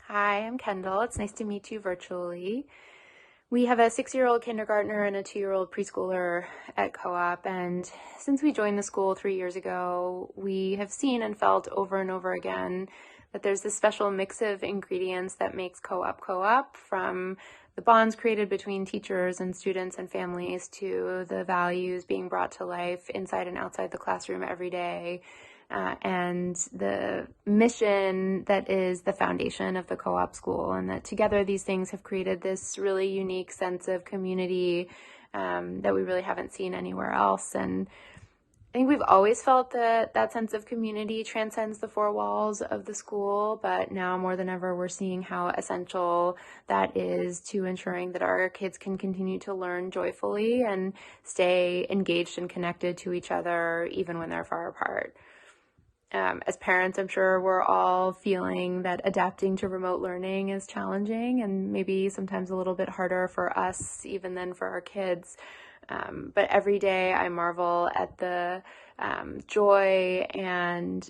Hi, I'm Kendall. It's nice to meet you virtually. We have a 6-year-old kindergartner and a 2-year-old preschooler at Co-op, and since we joined the school 3 years ago, we have seen and felt over and over again that there's this special mix of ingredients that makes Co-op Co-op, from the bonds created between teachers and students and families to the values being brought to life inside and outside the classroom every day. And the mission that is the foundation of the co-op school, and that together these things have created this really unique sense of community that we really haven't seen anywhere else. And I think we've always felt that that sense of community transcends the four walls of the school, but now more than ever, we're seeing how essential that is to ensuring that our kids can continue to learn joyfully and stay engaged and connected to each other, even when they're far apart. As parents, I'm sure we're all feeling that adapting to remote learning is challenging and maybe sometimes a little bit harder for us even than for our kids. But every day I marvel at the joy and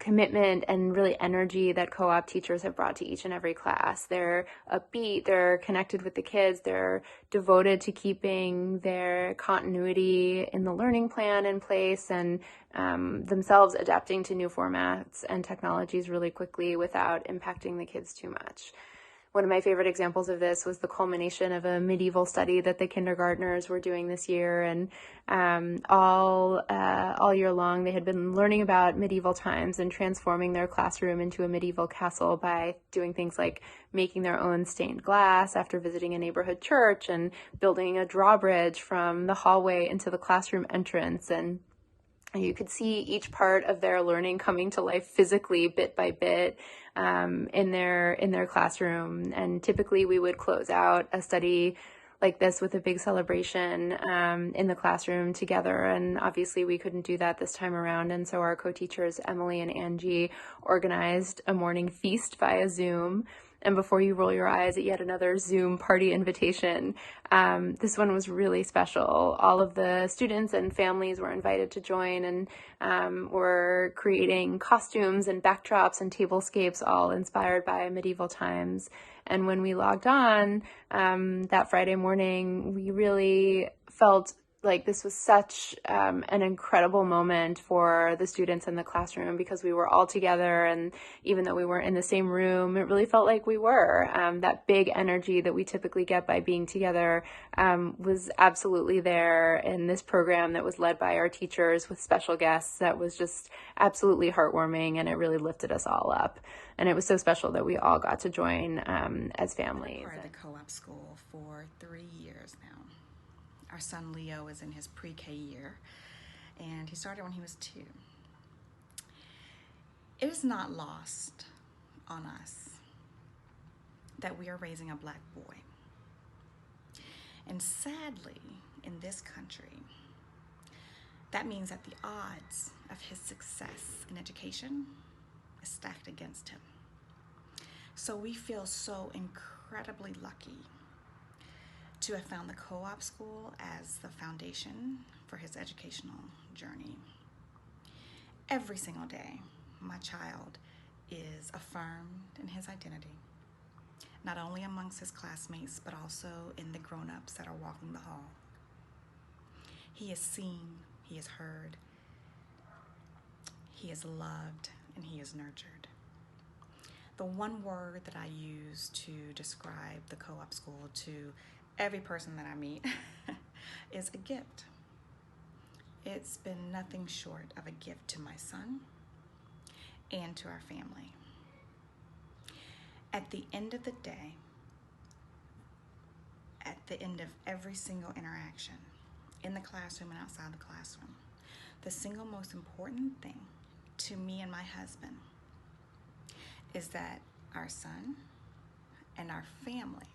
commitment and really energy that co-op teachers have brought to each and every class. They're upbeat, they're connected with the kids, they're devoted to keeping their continuity in the learning plan in place, and themselves adapting to new formats and technologies really quickly without impacting the kids too much. One of my favorite examples of this was the culmination of a medieval study that the kindergartners were doing this year, and all year long they had been learning about medieval times and transforming their classroom into a medieval castle by doing things like making their own stained glass after visiting a neighborhood church and building a drawbridge from the hallway into the classroom entrance. And you could see each part of their learning coming to life physically, bit by bit, in their classroom. And typically, we would close out a study like this with a big celebration in the classroom together. And obviously, we couldn't do that this time around. And so our co-teachers, Emily and Angie, organized a morning feast via Zoom. And before you roll your eyes at yet another Zoom party invitation, this one was really special. All of the students and families were invited to join, and were creating costumes and backdrops and tablescapes, all inspired by medieval times. And when we logged on that Friday morning, we really felt like this was such an incredible moment for the students in the classroom, because we were all together, and even though we weren't in the same room, it really felt like we were. That big energy that we typically get by being together was absolutely there in this program that was led by our teachers with special guests. That was just absolutely heartwarming, and it really lifted us all up. And it was so special that we all got to join as families. I've been part of the co-op school for 3 years now. Our son Leo is in his pre-K year, and he started when he was 2. It is not lost on us that we are raising a black boy. And sadly, in this country, that means that the odds of his success in education is stacked against him. So we feel so incredibly lucky to have found the co-op school as the foundation for his educational journey. Every single day, my child is affirmed in his identity, not only amongst his classmates, but also in the grown-ups that are walking the hall. He is seen, he is heard, he is loved, and he is nurtured. The one word that I use to describe the co-op school to every person that I meet is a gift. It's been nothing short of a gift to my son and to our family. At the end of the day, at the end of every single interaction, in the classroom and outside the classroom, the single most important thing to me and my husband is that our son and our family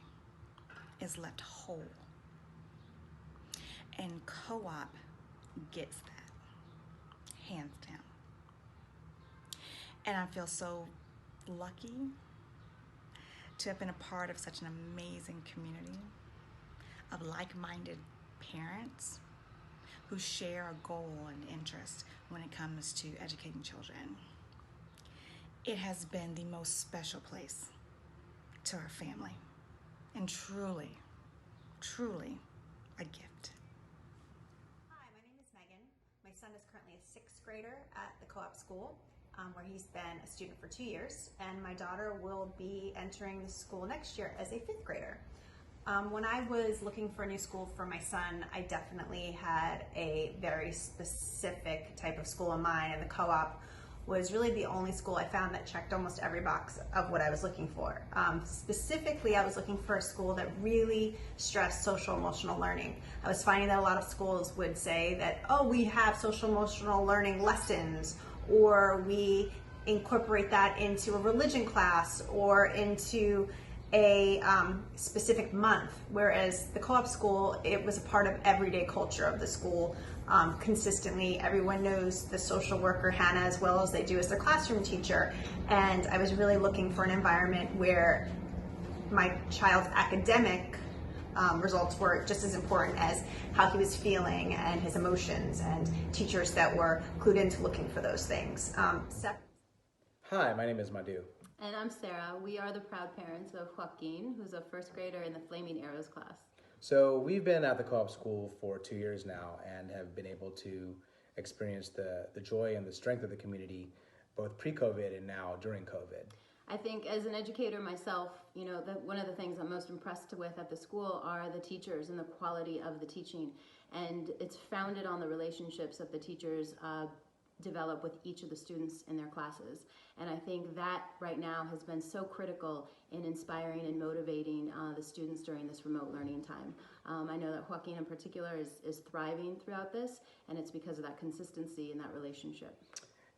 is left whole. And co-op gets that, hands down. And I feel so lucky to have been a part of such an amazing community of like-minded parents who share a goal and interest when it comes to educating children. It has been the most special place to our family, and truly, truly a gift. Hi, my name is Megan. My son is currently a sixth grader at the co-op school, where he's been a student for 2 years, and my daughter will be entering the school next year as a fifth grader. When I was looking for a new school for my son, I definitely had a very specific type of school in mind, and the co-op was really the only school I found that checked almost every box of what I was looking for. Specifically, I was looking for a school that really stressed social emotional learning. I was finding that a lot of schools would say that, oh, we have social emotional learning lessons, or we incorporate that into a religion class or into a specific month, whereas the co-op school, it was a part of everyday culture of the school. Consistently, everyone knows the social worker Hannah as well as they do as their classroom teacher, and I was really looking for an environment where my child's academic results were just as important as how he was feeling and his emotions, and teachers that were clued into looking for those things. Hi, my name is Madhu. And I'm Sarah. We are the proud parents of Joaquin, who's a first grader in the Flaming Arrows class. So we've been at the co-op school for 2 years now and have been able to experience the joy and the strength of the community both pre-COVID and now during COVID. I think as an educator myself, one of the things I'm most impressed with at the school are the teachers and the quality of the teaching. And it's founded on the relationships that the teachers develop with each of the students in their classes. And I think that right now has been so critical in inspiring and motivating the students during this remote learning time. I know that Joaquin in particular is thriving throughout this, and it's because of that consistency and that relationship.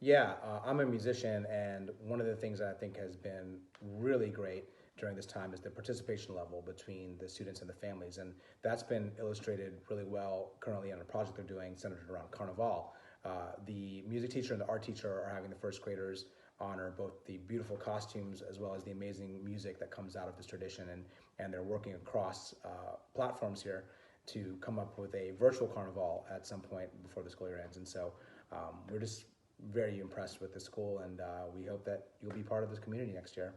Yeah, I'm a musician, and one of the things that I think has been really great during this time is the participation level between the students and the families, and that's been illustrated really well currently on a project they're doing centered around Carnival. The music teacher and the art teacher are having the first graders honor both the beautiful costumes as well as the amazing music that comes out of this tradition, and they're working across platforms here to come up with a virtual carnival at some point before the school year ends. And so we're just very impressed with the school, and we hope that you'll be part of this community next year.